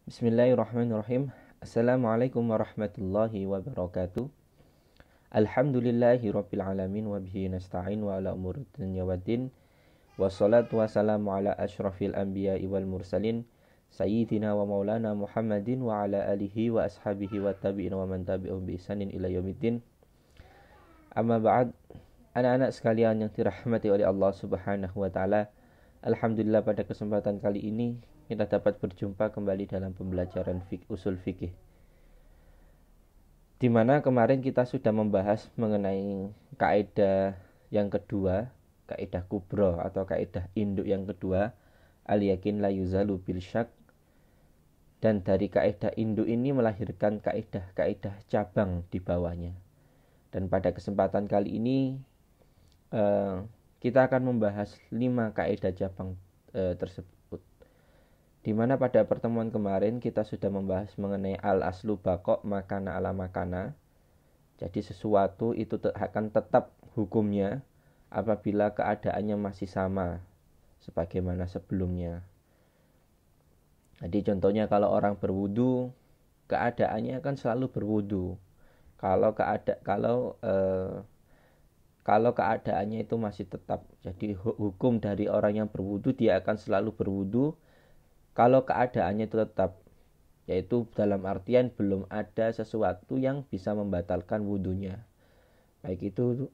Bismillahirrahmanirrahim. Assalamualaikum warahmatullahi wabarakatuh. Alhamdulillahi rabbil alamin wa bihi nasta'in wa ala umuri dunya waddin. Wassalatu wassalamu ala asyrafil anbiya'i wal mursalin sayyidina wa maulana Muhammadin wa ala alihi wa ashabihi wa tabi'in wa man tabi'ahum bi ihsanin ila yaumiddin. Amma ba'd, anak-anak sekalian yang dirahmati oleh Allah Subhanahu wa taala. Alhamdulillah pada kesempatan kali ini kita dapat berjumpa kembali dalam pembelajaran usul fikih, di mana kemarin kita sudah membahas mengenai kaidah yang kedua, kaidah kubro atau kaidah induk yang kedua, al-yakin la yuzalu bil syak. Dan dari kaidah induk ini melahirkan kaidah-kaidah cabang di bawahnya. Dan pada kesempatan kali ini kita akan membahas 5 kaidah cabang tersebut. Di mana pada pertemuan kemarin kita sudah membahas mengenai al-aslu baqo makana ala makana. Jadi sesuatu itu akan tetap hukumnya apabila keadaannya masih sama sebagaimana sebelumnya. Jadi contohnya kalau orang berwudu, keadaannya akan selalu berwudu. Kalau keadaannya itu masih tetap, jadi hukum dari orang yang berwudu dia akan selalu berwudu kalau keadaannya itu tetap, yaitu dalam artian belum ada sesuatu yang bisa membatalkan wudunya, baik itu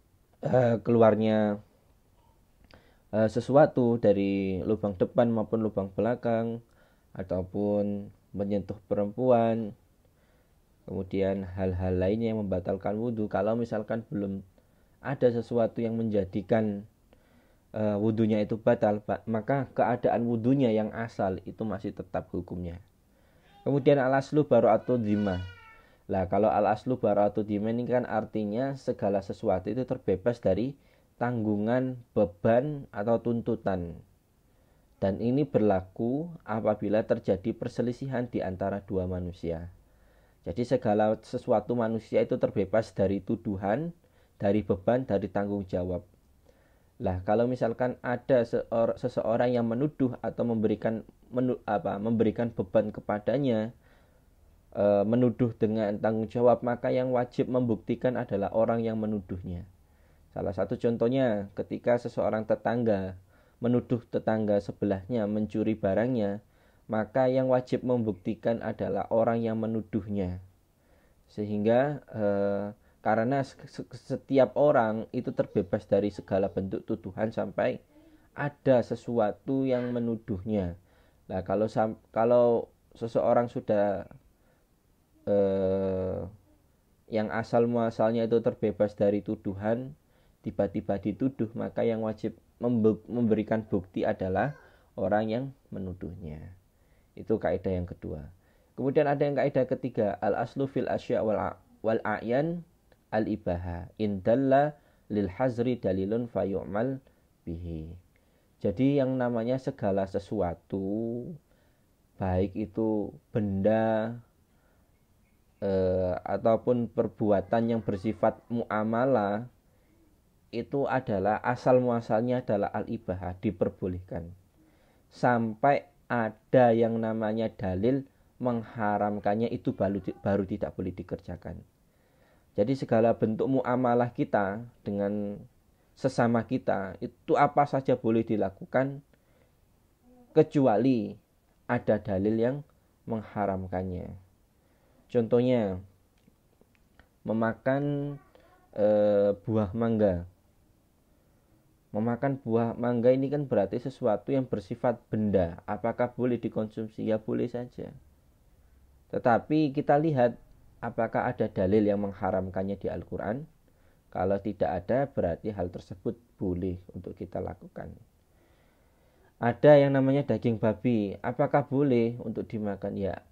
keluarnya sesuatu dari lubang depan maupun lubang belakang, ataupun menyentuh perempuan, kemudian hal-hal lainnya yang membatalkan wudu. Kalau misalkan belum ada sesuatu yang menjadikan wudunya itu batal, maka keadaan wudunya yang asal itu masih tetap hukumnya. Kemudian al-aslu bara'atu dhimah. Lah kalau al-aslu bara'atu dhimah ini kan artinya segala sesuatu itu terbebas dari tanggungan, beban atau tuntutan. Dan ini berlaku apabila terjadi perselisihan di antara dua manusia. Jadi segala sesuatu manusia itu terbebas dari tuduhan, dari beban, dari tanggung jawab. Lah kalau misalkan ada seseorang yang menuduh atau memberikan beban kepadanya, menuduh dengan tanggung jawab, maka yang wajib membuktikan adalah orang yang menuduhnya. Salah satu contohnya ketika seseorang tetangga menuduh tetangga sebelahnya mencuri barangnya, maka yang wajib membuktikan adalah orang yang menuduhnya. Sehingga karena setiap orang itu terbebas dari segala bentuk tuduhan sampai ada sesuatu yang menuduhnya. Nah, kalau seseorang sudah yang asal muasalnya itu terbebas dari tuduhan, tiba-tiba dituduh, maka yang wajib memberikan bukti adalah orang yang menuduhnya. Itu kaidah yang kedua. Kemudian ada yang kaidah ketiga, al-aslu fil asya wal a'yan al-ibaha indalla lil hazri dalilun fayu'mal bihi. Jadi yang namanya segala sesuatu, baik itu benda ataupun perbuatan yang bersifat muamalah, itu adalah asal muasalnya adalah al-ibaha, diperbolehkan. Sampai ada yang namanya dalil mengharamkannya, itu baru tidak boleh dikerjakan. Jadi segala bentuk muamalah kita dengan sesama kita itu apa saja boleh dilakukan kecuali ada dalil yang mengharamkannya. Contohnya memakan buah mangga. Memakan buah mangga ini kan berarti sesuatu yang bersifat benda. Apakah boleh dikonsumsi? Ya boleh saja. Tetapi kita lihat apakah ada dalil yang mengharamkannya di Al-Quran? Kalau tidak ada, berarti hal tersebut boleh untuk kita lakukan. Ada yang namanya daging babi. Apakah boleh untuk dimakan? Ya,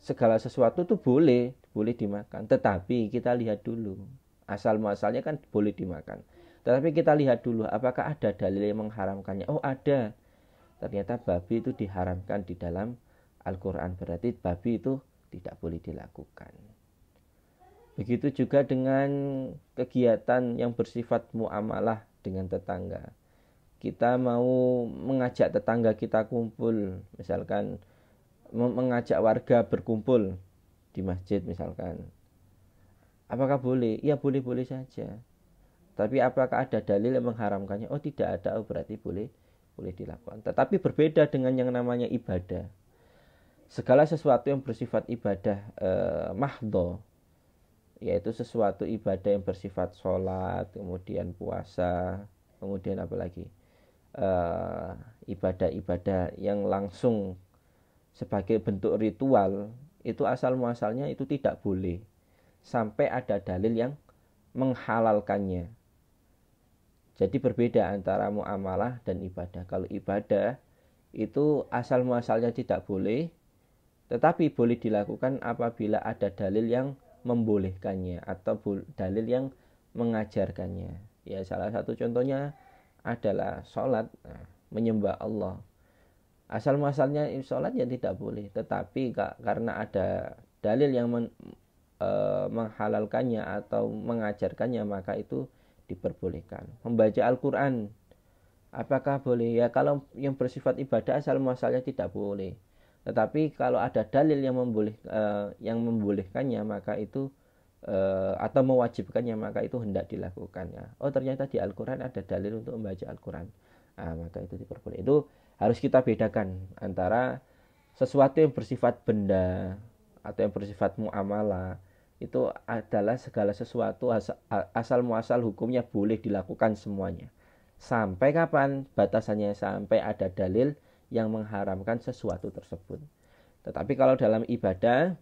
segala sesuatu itu boleh dimakan. Tetapi kita lihat dulu. Asal muasalnya kan boleh dimakan. Tetapi kita lihat dulu apakah ada dalil yang mengharamkannya. Oh ada. Ternyata babi itu diharamkan di dalam Al-Quran. Berarti babi itu tidak boleh dilakukan. Begitu juga dengan kegiatan yang bersifat muamalah dengan tetangga. Kita mau mengajak tetangga kita kumpul, misalkan mengajak warga berkumpul di masjid misalkan. Apakah boleh? Ya boleh-boleh saja. Tapi apakah ada dalil yang mengharamkannya? Oh tidak ada, oh berarti boleh dilakukan. Tetapi berbeda dengan yang namanya ibadah. Segala sesuatu yang bersifat ibadah mahdho, yaitu sesuatu ibadah yang bersifat sholat, kemudian puasa, kemudian apa lagi? Ibadah-ibadah yang langsung sebagai bentuk ritual, itu asal muasalnya itu tidak boleh sampai ada dalil yang menghalalkannya. Jadi berbeda antara muamalah dan ibadah. Kalau ibadah itu asal muasalnya tidak boleh, tetapi boleh dilakukan apabila ada dalil yang membolehkannya atau dalil yang mengajarkannya. Ya salah satu contohnya adalah sholat, menyembah Allah. Asal muasalnya sholat ya tidak boleh, tetapi karena ada dalil yang menghalalkannya atau mengajarkannya, maka itu diperbolehkan. Membaca Al-Quran, apakah boleh? Ya kalau yang bersifat ibadah asal muasalnya tidak boleh. Tetapi kalau ada dalil yang membolehkannya, maka itu atau mewajibkannya, maka itu hendak dilakukan. Ya. Oh ternyata di Al-Quran ada dalil untuk membaca Al-Quran. Maka itu diperbolehkan. Itu harus kita bedakan antara sesuatu yang bersifat benda atau yang bersifat muamalah, itu adalah segala sesuatu asal muasal hukumnya boleh dilakukan semuanya. Sampai kapan batasannya? Sampai ada dalil yang mengharamkan sesuatu tersebut. Tetapi kalau dalam ibadah,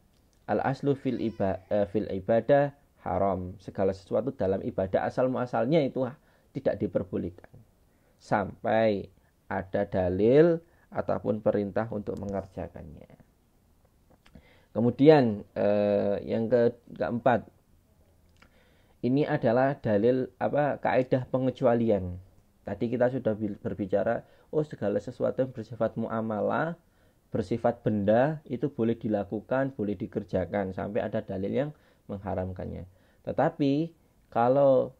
al aslu fil ibadah haram. Segala sesuatu dalam ibadah asal muasalnya itu tidak diperbolehkan sampai ada dalil ataupun perintah untuk mengerjakannya. Kemudian yang keempat, ini adalah dalil kaidah pengecualian. Tadi kita sudah berbicara, segala sesuatu yang bersifat muamalah, bersifat benda itu boleh dilakukan, boleh dikerjakan sampai ada dalil yang mengharamkannya. Tetapi kalau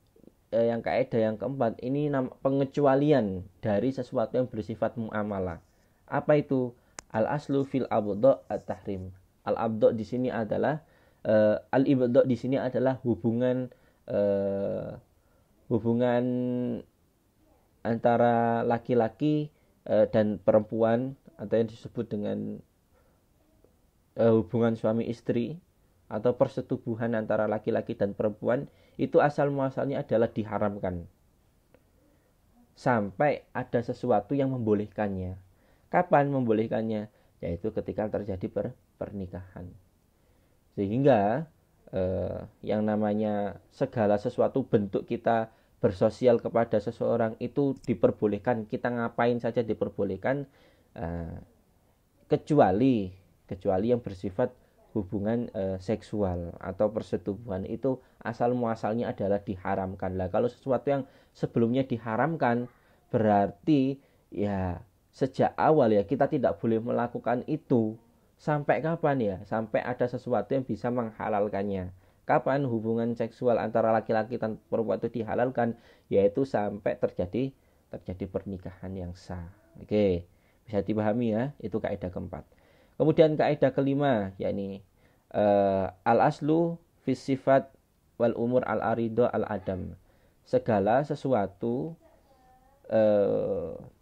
yang kaidah yang keempat ini pengecualian dari sesuatu yang bersifat muamalah. Apa itu? Al aslu fil abdo at-tahrim. Al abdo di sini adalah al ibdo di sini adalah hubungan antara laki-laki dan perempuan, atau yang disebut dengan hubungan suami istri atau persetubuhan antara laki-laki dan perempuan, itu asal muasalnya adalah diharamkan sampai ada sesuatu yang membolehkannya. Kapan membolehkannya? Yaitu ketika terjadi pernikahan. Sehingga yang namanya segala sesuatu bentuk kita bersosial kepada seseorang itu diperbolehkan, kita ngapain saja diperbolehkan, kecuali yang bersifat hubungan seksual atau persetubuhan, itu asal muasalnya adalah diharamkan. Lah kalau sesuatu yang sebelumnya diharamkan, berarti ya sejak awal ya kita tidak boleh melakukan itu. Sampai kapan ya? Sampai ada sesuatu yang bisa menghalalkannya. Kapan hubungan seksual antara laki-laki dan perempuan itu dihalalkan? Yaitu sampai terjadi pernikahan yang sah. Oke, bisa dipahami ya? Itu kaidah keempat. Kemudian kaidah kelima, yakni al aslu fis sifat wal umur al arido al adam. Segala sesuatu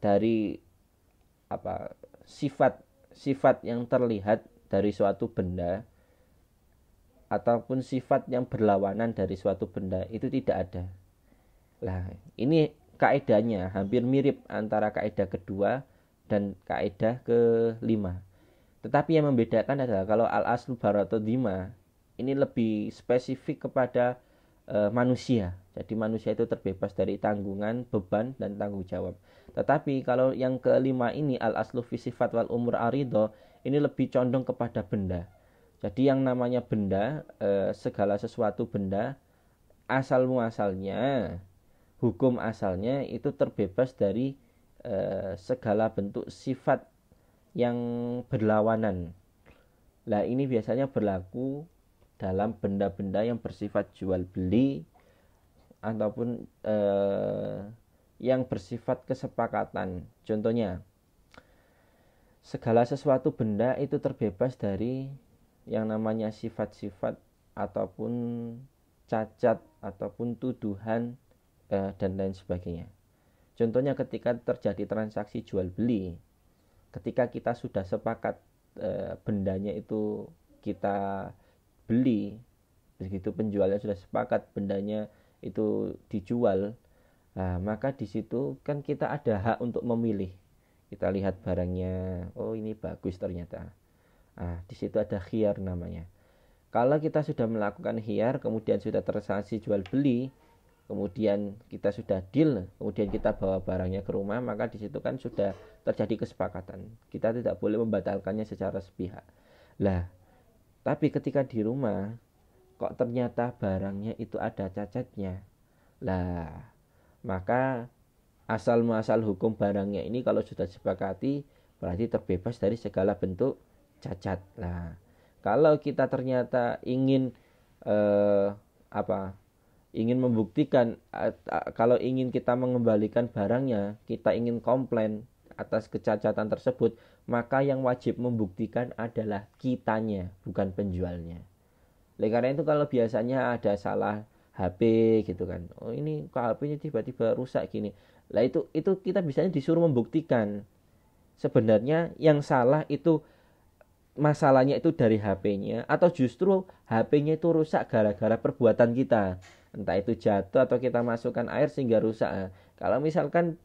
dari sifat yang terlihat dari suatu benda ataupun sifat yang berlawanan dari suatu benda itu tidak ada. Lah, ini kaidahnya hampir mirip antara kaidah kedua dan kaidah kelima. Tetapi yang membedakan adalah kalau al-aslu baratodhima ini lebih spesifik kepada manusia. Jadi manusia itu terbebas dari tanggungan, beban, dan tanggung jawab. Tetapi kalau yang kelima ini al-aslu fi sifat wal umur arido, ini lebih condong kepada benda. Jadi yang namanya benda, segala sesuatu benda, asal muasalnya, hukum asalnya itu terbebas dari segala bentuk sifat yang berlawanan. Nah ini biasanya berlaku dalam benda-benda yang bersifat jual beli ataupun yang bersifat kesepakatan. Contohnya segala sesuatu benda itu terbebas dari yang namanya sifat-sifat ataupun cacat ataupun tuduhan dan lain sebagainya. Contohnya ketika terjadi transaksi jual beli, ketika kita sudah sepakat bendanya itu kita beli, begitu penjualnya sudah sepakat bendanya itu dijual, nah, maka di situ kan kita ada hak untuk memilih. Kita lihat barangnya, oh ini bagus ternyata. Nah, di situ ada khiyar namanya. Kalau kita sudah melakukan khiyar, kemudian sudah transaksi jual beli, kemudian kita sudah deal, kemudian kita bawa barangnya ke rumah, maka di situ kan sudah terjadi kesepakatan. Kita tidak boleh membatalkannya secara sepihak. Lah, tapi ketika di rumah kok ternyata barangnya itu ada cacatnya. Lah, maka asal muasal hukum barangnya ini kalau sudah disepakati berarti terbebas dari segala bentuk cacat. Nah, kalau kita ternyata ingin ingin membuktikan, kalau ingin kita mengembalikan barangnya, kita ingin komplain atas kecacatan tersebut, maka yang wajib membuktikan adalah kitanya, bukan penjualnya. Oleh karena itu kalau biasanya ada salah HP gitu kan, oh ini kok HP-nya tiba-tiba rusak gini, lah itu kita biasanya disuruh membuktikan sebenarnya yang salah itu masalahnya itu dari HP-nya atau justru HP-nya itu rusak gara-gara perbuatan kita, entah itu jatuh atau kita masukkan air sehingga rusak. Kalau misalkan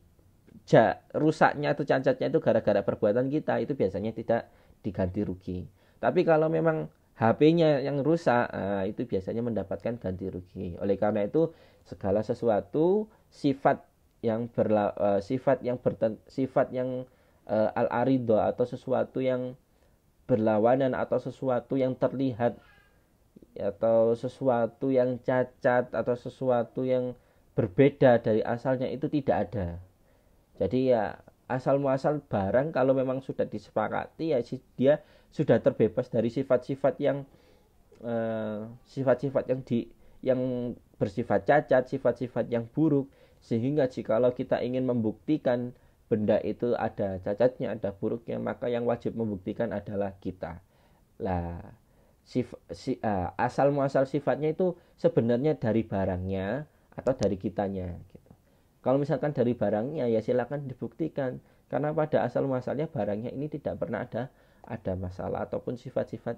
rusaknya atau cacatnya itu gara-gara perbuatan kita, itu biasanya tidak diganti rugi. Tapi kalau memang HP-nya yang rusak, itu biasanya mendapatkan ganti rugi. Oleh karena itu segala sesuatu sifat yang al-arido atau sesuatu yang berlawanan atau sesuatu yang terlihat atau sesuatu yang cacat atau sesuatu yang berbeda dari asalnya itu tidak ada. Jadi ya asal muasal barang kalau memang sudah disepakati ya dia sudah terbebas dari sifat-sifat yang yang bersifat cacat, sifat-sifat yang buruk, sehingga jikalau kita ingin membuktikan benda itu ada cacatnya, ada buruknya, maka yang wajib membuktikan adalah kita. Lah, asal muasal sifatnya itu sebenarnya dari barangnya atau dari kitanya gitu. Kalau misalkan dari barangnya ya silakan dibuktikan, karena pada asal muasalnya barangnya ini tidak pernah ada masalah ataupun sifat-sifat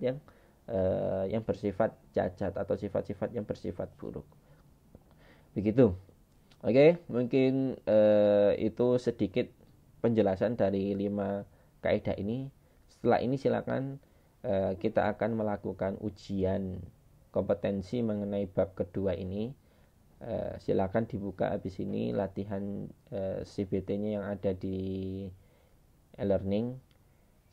yang bersifat cacat atau sifat-sifat yang bersifat buruk. Begitu. Oke, mungkin itu sedikit penjelasan dari 5 kaidah ini. Setelah ini silakan kita akan melakukan ujian kompetensi mengenai bab kedua ini. Silakan dibuka habis ini latihan CBT-nya yang ada di e-learning.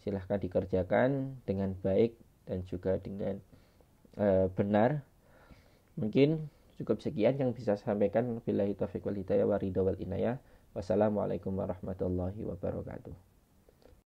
Silakan dikerjakan dengan baik dan juga dengan benar. Mungkin cukup sekian yang bisa saya sampaikan. Billahi taufiq wal hidayah wa ridha wal inayah. Wassalamualaikum warahmatullahi wabarakatuh.